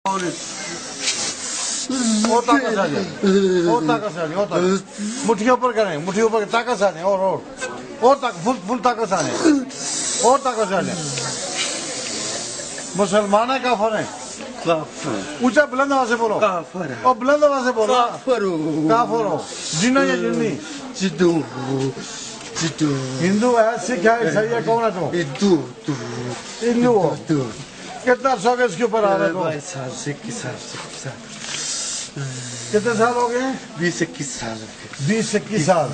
اور طاقت سے آ جائے، اور طاقت سے آ جائے، اور طاقت مٹھی اوپر کریں، مٹھی اوپر طاقت سے آ جائیں، اور طاقت فل طاقت سے آ جائیں، اور طاقت سے آ جائیں۔ مسلمان ہے کافر ہیں؟ اونچا بلند آواز سے بولو، کافر اور بلند آواز سے بولو، کافر کافر ہو، جنہ یا جنی، جدو جدو ہندو ہے، سکھ ہے، عیسائی ہے، کون ہے تو؟ ہندو ہو۔ کتنا عرصہ ہو گیا اس کے اوپر آ رہا ہے تو؟ 22 سال سے 21 سال سے کتنے سال ہو گئے؟ 20-21 سال ہو گئے۔ 20-21 سال۔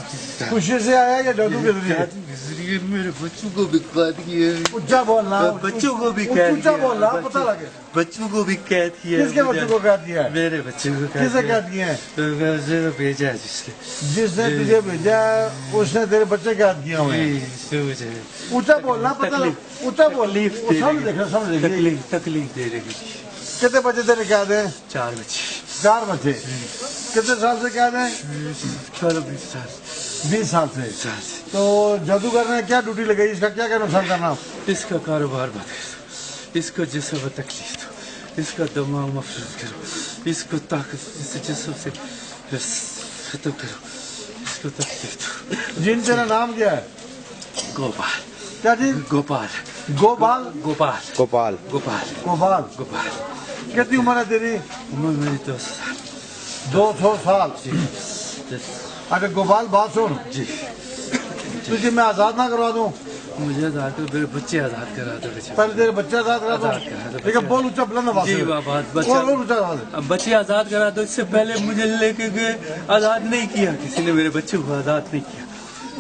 خوشی سے آیا یا جادو کے ذریعے؟ جادو کے ذریعے میرے بچوں کو بھی قید کیا ہے، اونچا بولنا، بچوں کو بھی قید اونچا کیا بولنا، ہے، پتہ لگے۔ بچوں کو بھی قید کیا ہے۔ کس کے بچوں کو قید کیا ہے؟ میرے بچوں کو کسے قید کیا ہے؟ مجھے بھیجا ہے جس نے، جس نے تجھے بھیجا ہے اس نے تیرے بچے قید کیے ہوئے ہیں۔ مجھے اونچا بولنا، پتہ لگے، اونچا بول۔ سمجھ دیکھا، سمجھ دیکھا۔ تکلیف دے رہی ہے۔ کتنے بچے تیرے قید ہیں؟ 4 بچے، 4 بچے۔ کتنے سال سے قید ہیں؟ 18-20 سال 20 سال سے۔ تو جادوگر نے کیا ڈیوٹی لگائی؟ اس کا کیا کیا نقصان کرنا؟ اس کا کاروبار بند کر دو، اس کو جسم میں تکلیف دو، اس کا دماغ مفلوج کرو، اس کو طاقت اس جسم سے ختم کرو، اس کو تکلیف دو۔ جن تیرا نام کیا ہے؟ گوپال، کیا جی؟ گوپال، گوپال؟ گوپال، گوپال گوپال، گوپال۔ گوپال۔ کتنی عمر ہے تیری؟ عمر میری 200 سال۔ 200 سال۔ اگر گوپال بات سن، جی تجھے میں آزاد نہ کروا دوں؟ مجھے آزاد کر، میرے بچے آزاد کرا دو۔ پہلے تیرے بچے آزاد کرا دوں؟ آزاد کرا دو۔ لیکن بول اونچا بلند آواز سے۔ جی بات اور بچہ اونچا آواز سے۔ اب بچے آزاد کرا دو، اس سے پہلے مجھے لے کے گئے، آزاد نہیں کیا، کسی نے میرے بچے کو آزاد نہیں کیا۔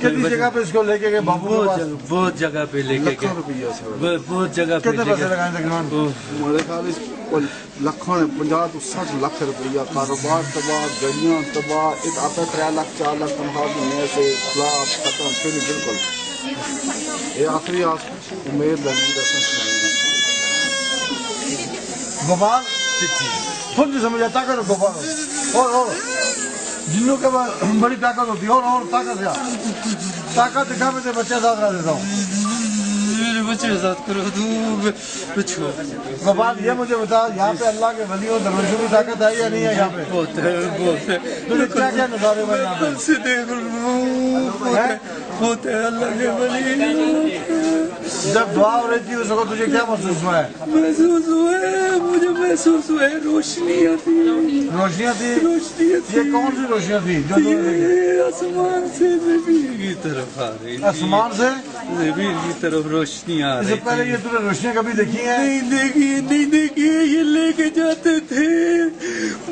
کتنی جگہ پہ اس کو لے کے گئے بابو کے پاس؟ بہت جگہ پہ لے کے گئے، بہت جگہ پہ کتنے لے پیسے کے لگائے تقریباً؟ میرے خیال لکھوں نے 50 تو 60 لاکھ روپیہ کاروبار تباہ، گاڑیاں تباہ، ایک آپ 3 لاکھ 4 لاکھ تنخواہ میں سے خلاف ختم پھر بالکل یہ آخری امید لگی گوپال فل نہیں سمجھا، طاقت ہو گوپال۔ اور جنوں کے بعد بڑی طاقت ہوتی ہے، اور طاقت سے طاقت دکھا، میں تیرے بچے آزاد کرا دیتا ہوں۔ میرے بچے آزاد کرا دو بچوں۔ گوپال یہ مجھے بتا، یہاں پہ اللہ کے ولیوں درویشوں کی طاقت ہے یا نہیں ہے یہاں پہ؟ بہت ہے، بہت ہے۔ تجھے کیا کیا نظارے میں یہاں پہ؟ سے دیکھ لو، بہت ہے اللہ کے ولی۔ جب دعا ہو رہی تھی اس وقت تجھے کیا محسوس ہوا ہے؟ محسوس ہوا ہے، مجھے محسوس ہوا ہے روشنی آتی ہے، روشنیاں تھی؟ روشنی آتی یہ کون سی روشنیاں تھی جو تم نے دیکھی؟ ہے، آسمان سے زمین کی طرف آ رہی تھی، آسمان سے؟ زمین کی طرف روشنی آ اس سے رہی پہلے تھی۔ یہ تم نے روشنیاں کبھی دیکھی ہیں؟ نہیں دیکھی، یہ لے کے جاتے تھے،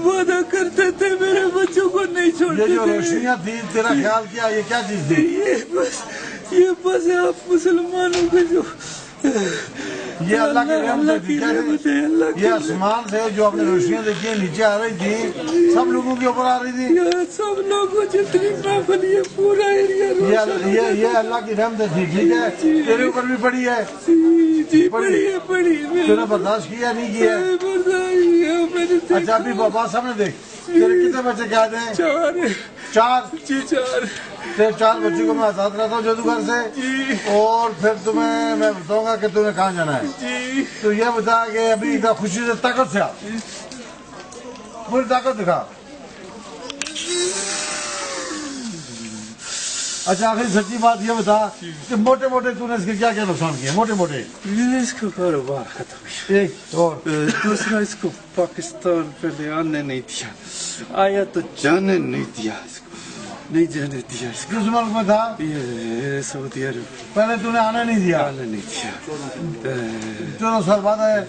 وعدہ کرتے تھے میرے بچوں کو نہیں یہ چھوڑتے جو تھے۔ روشنیاں تھی، تیرا خیال کیا یہ کیا چیز تھی؟ یہ بس آپ مسلمانوں کے جو یہ اللہ کی رحمت اللہ تھی، کی کیا تھی؟ رحمت ہے، اللہ کی یہ آسمان سے جو آپ نے روشنیاں دیکھی ہیں نیچے آ رہی تھی، سب لوگوں کے اوپر آ رہی تھی؟ یہ سب لوگوں جتنی محفل، یہ پورا ایریا روشن۔ یہ اللہ کی رحمت تھی، ٹھیک ہے؟ تیرے اوپر بھی پڑی ہے؟ جی پڑھی ہے، پڑھی ہے۔ تو نے برداشت کیا نہیں کیا؟ اچھا ابھی بابا سامنے دیکھ، تیرے کتنے بچے قید ہیں؟ 4 4۔ جی 4 تیرے 4 بچوں کو میں آزاد کراتا ہوں جادوگر سے، اور پھر تمہیں میں بتاؤں گا کہ تمہیں کہاں جانا ہے۔ جی تو یہ بتا کہ ابھی اتنا خوشی سے طاقت سے آ، پوری طاقت دکھا۔ اچھا آخری سچی بات یہ بتا کہ موٹے موٹے تو نے اس کے کیا کیا نقصان کیے؟ موٹے موٹے اس کو کاروبار ختم کیا۔ ایک اور دوسرا، اس کو پاکستان پہلے آنے نہیں دیا، آیا تو جانے نہیں دیا، اس کو نہیں جانے دیا، اس کو کس ملک میں تھا؟ یہ سعودی عرب پہلے تو نے آنے نہیں دیا، آنے نہیں دیا۔ 14 سال بعد آیا ہے،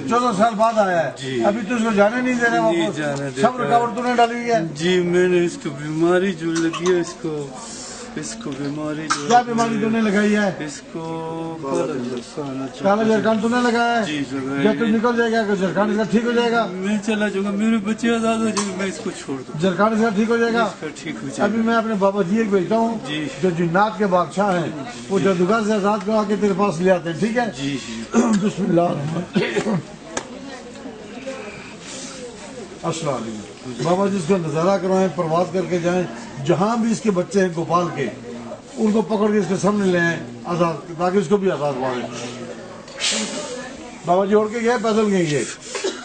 14 سال بعد آیا ہے، ابھی تو اس کو جانے نہیں دے رہے نہیں واپس، جانے دے سب رکاوٹ تو نے ڈالی ہوئی ہے۔ جی میں نے اس کو بیماری جو لگی ہے، اس کو بیماری جو کیا بیماری تو نے لگائی ہے؟ اس کو کالا جھرکان تو نے لگایا ہے؟ جی لگائی جب تو نکل جائے گا کہ جھرکان اس کا ٹھیک ہو جائے گا؟ میں چلا جاؤں گا، میرے بچے آزاد ہو جائیں گے، میں اس کو چھوڑ دوں جھرکان اس کا ٹھیک ہو جائے گا؟ اس کا ٹھیک ہو جائے ابھی میں اپنے بابا جی ایک بھیجتا ہوں جی۔ جو جنات کے بادشاہ ہیں، وہ جادوگر سے آزاد کروا کے تیرے پاس لے آتے ہیں، ٹھیک ہے؟ جی بسم اللہ الرحمن الرحیم۔ السلام علیکم۔ بابا جی اس کا نظارہ کروائیں، پرواز کر کے جائیں، جہاں بھی اس کے بچے ہیں گوپال کے، ان کو پکڑ کے اس کے سامنے لے آئیں آزاد، تاکہ اس کو بھی آزاد ہوا دیں۔ بابا جی اڑ کے گئے، پیدل گئے یہ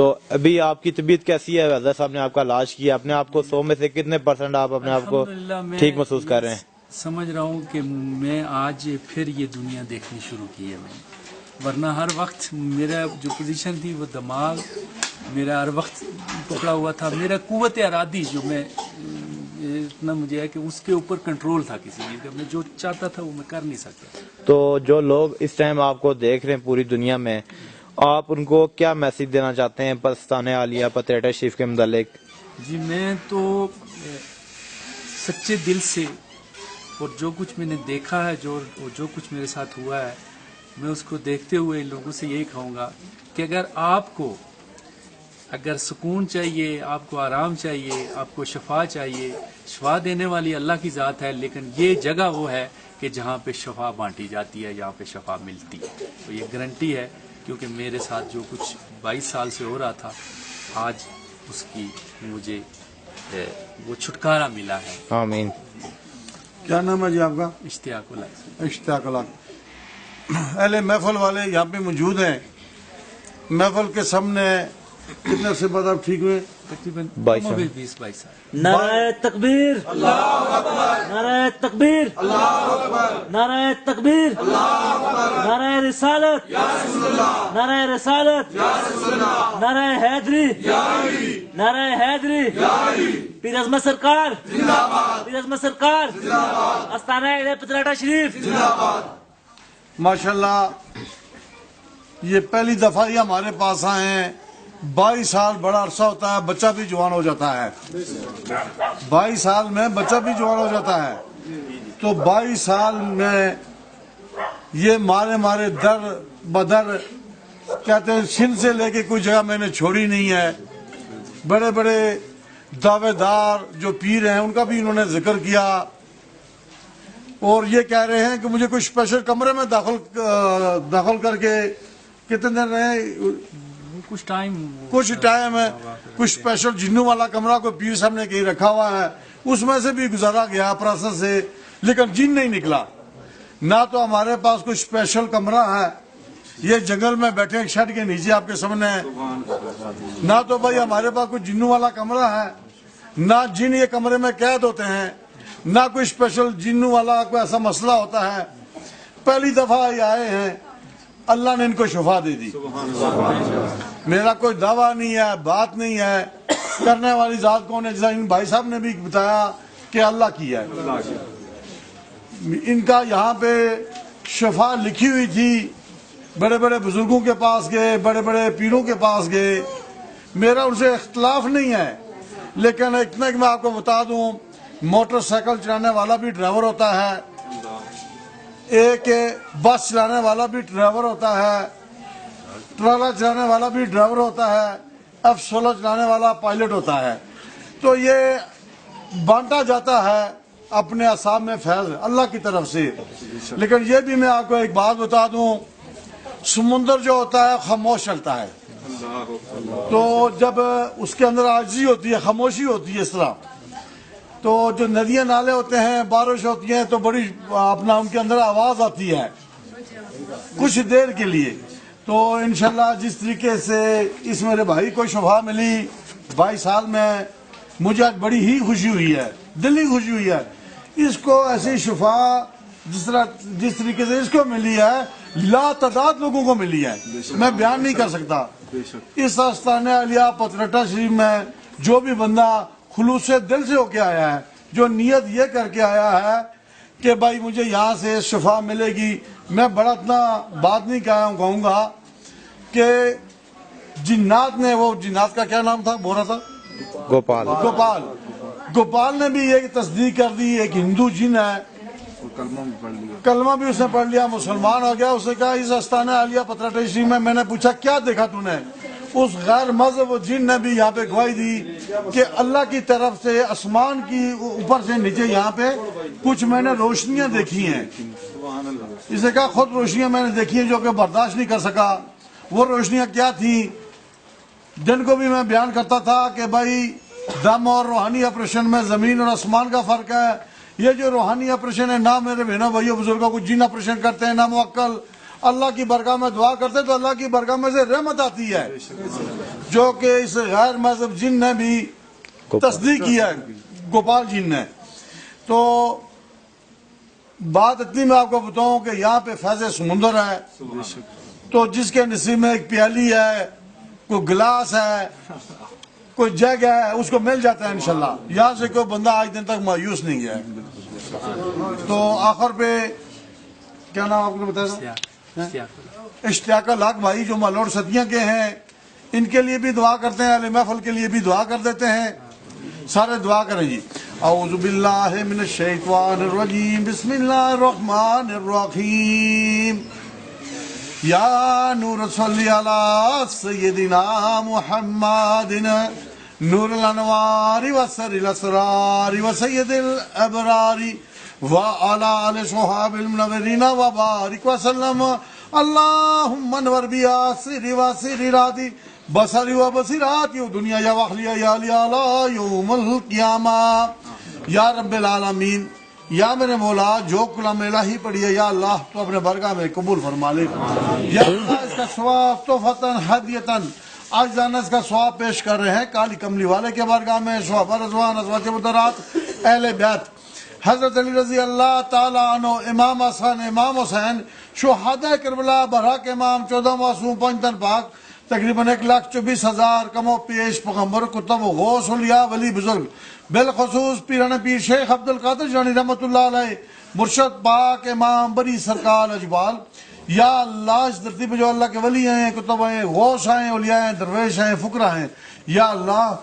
تو ابھی آپ کی طبیعت کیسی ہے؟ ویزا صاحب نے آپ کا علاج کیا، اپنے آپ کو 100 میں سے کتنے % آپ اپنے آپ کو الحمدللہ میں ٹھیک محسوس کر رہے ہیں؟ سمجھ رہا ہوں کہ میں آج پھر یہ دنیا دیکھنی شروع کی ہے میں نے، ورنہ ہر وقت میرا جو پوزیشن تھی وہ دماغ میرا ہر وقت پکڑا ہوا تھا، میرا قوت ارادی جو میں اتنا مجھے ہے کہ اس کے اوپر کنٹرول تھا کسی چیز کا، میں جو چاہتا تھا وہ میں کر نہیں سکتا۔ تو جو لوگ اس ٹائم آپ کو دیکھ رہے ہیں پوری دنیا میں، آپ ان کو کیا میسج دینا چاہتے ہیں پاکستان عالیہ پتریٹا شریف کے متعلق؟ جی میں تو سچے دل سے، اور جو کچھ میں نے دیکھا ہے، جو کچھ میرے ساتھ ہوا ہے، میں اس کو دیکھتے ہوئے لوگوں سے یہی کہوں گا کہ اگر سکون چاہیے، آپ کو آرام چاہیے، آپ کو شفا چاہیے، شفا دینے والی اللہ کی ذات ہے، لیکن یہ جگہ وہ ہے کہ جہاں پہ شفا بانٹی جاتی ہے، جہاں پہ شفا ملتی ہے۔ تو یہ گارنٹی ہے، کیونکہ میرے ساتھ جو کچھ 22 سال سے ہو رہا تھا، آج اس کی مجھے وہ چھٹکارا ملا ہے۔ آمین۔ کیا نام ہے جی آپ کا؟ اشتیاق اللہ۔ اشتیاق اللہ۔ اہل محفل والے یہاں پہ موجود ہیں، محفل کے سامنے کتنے عرصے بعد آپ ٹھیک ہوئے؟ تقریباً 22 سال۔ نعرہ تکبیر، نعرہ تکبیر، نعرہ تکبیر، نعرہ رسالت، نعرہ رسالت، نعرہ حیدری، نعرہ حیدری، پیر اعظمت سرکار، پیر اعظمت سرکار، آستانہ عالیہ پتریٹا شریف۔ ماشاءاللہ یہ پہلی دفعہ ہی ہمارے پاس آئے ہیں۔ 22 سال بڑا عرصہ ہوتا ہے، بچہ بھی جوان ہو جاتا ہے۔ 22 سال میں بچہ بھی جوان ہو جاتا ہے۔ تو 22 سال میں یہ مارے در بدر کہتے ہیں، چھن سے لے کے کوئی جگہ میں نے چھوڑی نہیں ہے۔ بڑے بڑے دعوے دار جو پیر ہیں ان کا بھی انہوں نے ذکر کیا، اور یہ کہہ رہے ہیں کہ مجھے کوئی اسپیشل کمرے میں داخل کر کے کتنے دن رہے، کچھ ٹائم ہے، کچھ اسپیشل جنوں والا کمرہ کو پیر صاحب نے کہیں رکھا ہوا ہے، اس میں سے بھی گزارا گیا پروسیس سے، لیکن جن نہیں نکلا۔ نہ تو ہمارے پاس کوئی اسپیشل کمرہ ہے، یہ جنگل میں بیٹھے ہیں شیڈ کے نیچے آپ کے سامنے ہے، نہ تو بھائی ہمارے پاس کوئی جنوں والا کمرہ ہے، نہ جن یہ کمرے میں قید ہوتے ہیں، نہ کوئی اسپیشل جنوں والا کوئی ایسا مسئلہ ہوتا ہے۔ پہلی دفعہ یہ آئے ہیں، اللہ نے ان کو شفا دے دی۔ میرا کوئی دعویٰ نہیں ہے، بات نہیں ہے، کرنے والی ذات کون ہے؟ جیسا ان بھائی صاحب نے بھی بتایا کہ اللہ کی ہے۔ ان کا یہاں پہ شفا لکھی ہوئی تھی، بڑے بڑے بزرگوں کے پاس گئے، بڑے بڑے پیروں کے پاس گئے، میرا ان سے اختلاف نہیں ہے، لیکن اتنا کہ میں آپ کو بتا دوں، موٹر سائیکل چلانے والا بھی ڈرائیور ہوتا ہے، ایک بس چلانے والا بھی ڈرائیور ہوتا ہے، ٹرالا چلانے والا بھی ڈرائیور ہوتا ہے، F-16 چلانے والا پائلٹ ہوتا ہے۔ تو یہ بانٹا جاتا ہے اپنے اعصاب میں فیض اللہ کی طرف سے۔ لیکن یہ بھی میں آپ کو ایک بات بتا دوں، سمندر جو ہوتا ہے خاموش چلتا ہے، تو جب اس کے اندر عاجزی ہوتی ہے، خاموشی ہوتی ہے، اس طرح تو جو ندیاں نالے ہوتے ہیں، بارش ہوتی ہیں تو بڑی اپنا ان کے اندر آواز آتی ہے کچھ دیر کے لیے۔ تو انشاءاللہ جس طریقے سے اس میرے بھائی کو شفا ملی 22 سال میں، مجھے آج بڑی ہی خوشی ہوئی ہے، دلی خوشی ہوئی ہے۔ اس کو ایسی شفا جس طریقے سے اس کو ملی ہے، لا تعداد لوگوں کو ملی ہے، میں بیان نہیں کر سکتا۔ اس آستانہ عالیہ پتریٹا شریف میں جو بھی بندہ خلوص دل سے ہو کے آیا ہے، جو نیت یہ کر کے آیا ہے کہ بھائی مجھے یہاں سے شفا ملے گی، میں بڑا اتنا بات نہیں کہوں گا کہ جنات نے، وہ جنات کا کیا نام تھا بول رہا تھا، گوپال نے بھی یہ تصدیق کر دی، ایک ہندو جن ہے، کلمہ بھی اس نے پڑھ لیا، مسلمان ہو گیا۔ اس نے کہا اس آستانہ عالیہ پتریٹا شریف میں نے پوچھا کیا دیکھا تو نے؟ اس غیر مذہب جن نے بھی یہاں پہ گواہی دی کہ اللہ کی طرف سے آسمان کی اوپر سے نیچے یہاں پہ کچھ میں نے روشنیاں دیکھی ہیں۔ اس نے کہا خود روشنیاں میں نے دیکھی ہیں جو کہ برداشت نہیں کر سکا۔ وہ روشنیاں کیا تھیں؟ جن کو بھی میں بیان کرتا تھا کہ بھائی دم اور روحانی آپریشن میں زمین اور آسمان کا فرق ہے۔ یہ جو روحانی آپریشن ہے، نہ میرے بہنوں بھائیوں بزرگوں کو جن آپریشن کرتے ہیں، نہ موکل، اللہ کی بارگاہ میں دعا کرتے تو اللہ کی بارگاہ میں سے رحمت آتی ہے، جو کہ اس غیر مذہب جن نے بھی تصدیق کیا ہے، گوپال جن نے۔ تو بات اتنی میں آپ کو بتاؤں کہ یہاں پہ فیض سمندر ہے، تو جس کے نصیب میں ایک پیالی ہے، کوئی گلاس ہے، کوئی جگ ہے، اس کو مل جاتا ہے انشاءاللہ۔ یہاں سے کوئی بندہ آج دن تک مایوس نہیں گیا ہے۔ تو آخر پہ کیا نام آپ نے بتایا؟ اشتیاق الحق بھائی جو مالوڑ ستیاں کے ہیں، ان کے لیے بھی دعا کرتے ہیں، اہل محفل کے لیے بھی دعا کر دیتے ہیں، سارے دعا کریں جی۔ اعوذ باللہ من الشیطان الرجیم، بسم اللہ الرحمن الرحیم۔ یا نور صلی علی سیدنا محمد نور الانوار وسر الاسرار وسید الابرار وعلی آل صحاب المنورین وبارک وسلم۔ اللہم انور بیاسر واسر راتی بصری و بصیرات یو دنیا یا وخلیہ یا علی یوم القیامہ۔ یا رب العالمین، یا میرے مولا جو کلام الہی پڑھی ہے یا اللہ تو اپنے برگاہ میں قبول فرما لے۔ یا اللہ اس کا ثواب توفتاً ہدیتاً آج جانا اس کا ثواب پیش کر رہے ہیں کالی کملی والے کے برگاہ میں، صحابہ رضوان، ازواج مطہرات، اہل بیت، حضرت علی رضی اللہ تعالیٰ عنہ، امام حسن، امام حسین، شہداء کربلا، برحق امام، 14 معصوم، 5 تن پاک، تقریباً 1,24,000 کم و پیش پیغمبر، کتب و غوث، اولیاء، ولی بزرگ، بالخصوص پیران پیر شیخ عبد القادر جانی رحمۃ اللہ علیہ، مرشد پاک امام بری سرکار اجبال۔ یا اللہ اس دھرتی پہ جو اللہ کے ولی ہیں، کتب ہیں، غوث ہیں، اولیاء ہیں، درویش ہیں، فقراء ہیں، یا اللہ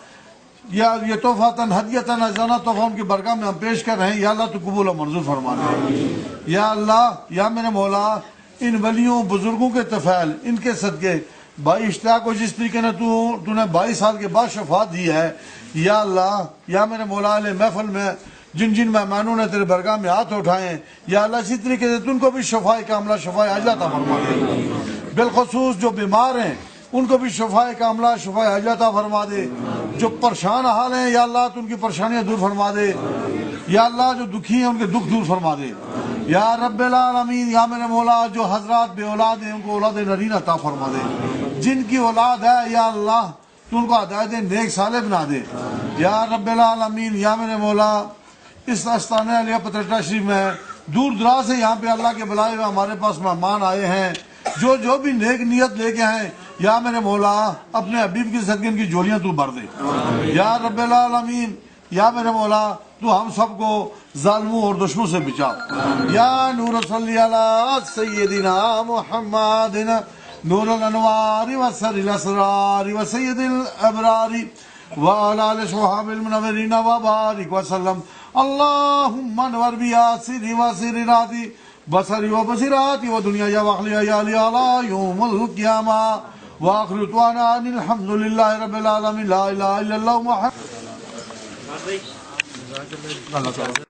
یا یہ تحفاتاً ہدیتاً اجزانہ تحفہ ان کی برگاہ میں ہم پیش کر رہے ہیں، یا اللہ تو قبول و منظور فرما دے۔ یا اللہ، یا میرے مولا ان ولیوں بزرگوں کے طفیل، ان کے صدقے بھائی اشتیاق کو جس طریقے نے تو نے 22 سال کے بعد شفاعت دی ہے، یا اللہ، یا میرے مولا علیہ محفل میں جن جن مہمانوں نے تیرے برگاہ میں ہاتھ اٹھائے ہیں، یا اللہ اسی طریقے سے تم کو بھی شفاء کاملہ، شفاء عاجلہ عطا فرما دے۔ بالخصوص جو بیمار ہیں ان کو بھی شفاء کاملہ، شفاء عاجلہ عطا فرما دے۔ جو پریشان حال ہیں یا اللہ تو ان کی پریشانیاں دور فرما دے۔ یا اللہ جو دکھی ہیں ان کے دکھ دور فرما دے۔ یا رب العالمین، یا میرے مولا جو حضرات بے اولاد ہیں ان کو اولاد نرین عطا فرما دے۔ جن کی اولاد ہے یا اللہ تو ان کو ہدایت نیک صالح بنا دے۔ یا رب العالمین، یا میرے مولا اس آستانہ علیہ پترٹا شریف میں دور دراز سے یہاں پہ اللہ کے بلائے ہوئے ہمارے پاس مہمان آئے ہیں، جو بھی نیک نیت لے کے آئے، یا میرے مولا اپنے حبیب کی صدقے ان کی جولیاں تو بھر دے۔ یا رب العالمین، یا میرے مولا تو ہم سب کو ظالموں اور دشمنوں سے بچا۔ یا نور صلی علی سیدنا محمد نور الانوار وسر الاسرار وسید الابرار وعلی آل صحاب المنورین وبارک وسلم۔ اللہم انور بیاسر واسر راتی بصری و بصیراتی و دنیا یا وخلیہ یا علی یوم القیامہ۔ وآخر دعوانا ان الحمد للہ رب العالمین، لا الہ الا اللہ محمد۔